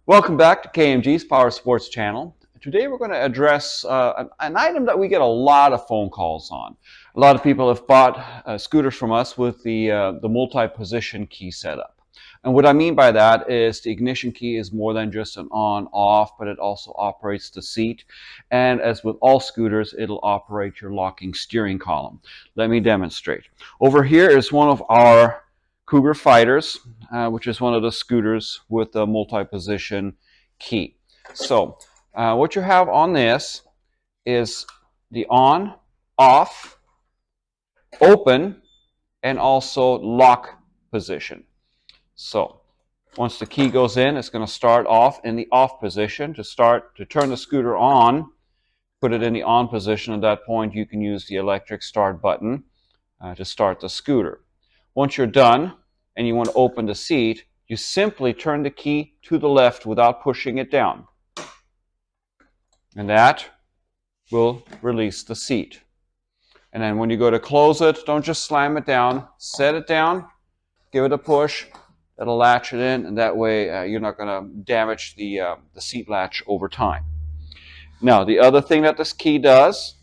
Welcome back to KMG's Power Sports channel. Today we're going to address an item that we get a lot of phone calls on. A lot of people have bought scooters from us with the multi-position key setup. And what I mean by that is the ignition key is more than just an on-off, but it also operates the seat. And as with all scooters, it'll operate your locking steering column. Let me demonstrate. Over here is one of our Cougar Fighters, which is one of the scooters with the multi-position key. So what you have on this is the on, off, open, and also lock position. So once the key goes in, it's going to start off in the off position. To turn the scooter on, put it in the on position. At that point, you can use the electric start button to start the scooter. Once you're done and you want to open the seat, you simply turn the key to the left without pushing it down. And that will release the seat. And then when you go to close it, don't just slam it down. Set it down, give it a push. That'll latch it in, and that way you're not going to damage the seat latch over time. Now, the other thing that this key does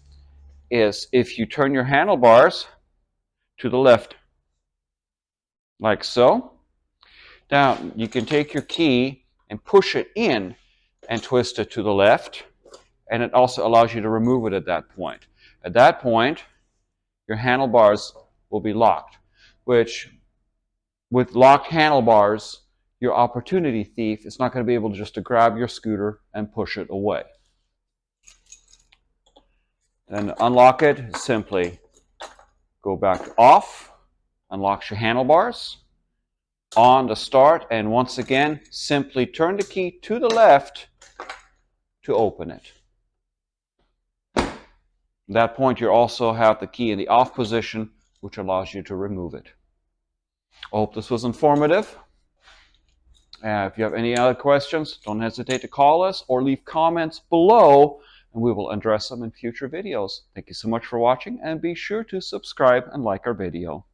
is if you turn your handlebars to the left, like so. Now, you can take your key and push it in and twist it to the left, and it also allows you to remove it at that point. At that point, your handlebars will be locked, which with locked handlebars, your opportunity thief is not going to be able to just grab your scooter and push it away. Then to unlock it, simply go back to off, unlocks your handlebars, on to start, and once again, simply turn the key to the left to open it. At that point, you also have the key in the off position, which allows you to remove it. I hope this was informative. If you have any other questions, don't hesitate to call us or leave comments below, and we will address them in future videos. Thank you so much for watching, and be sure to subscribe and like our video.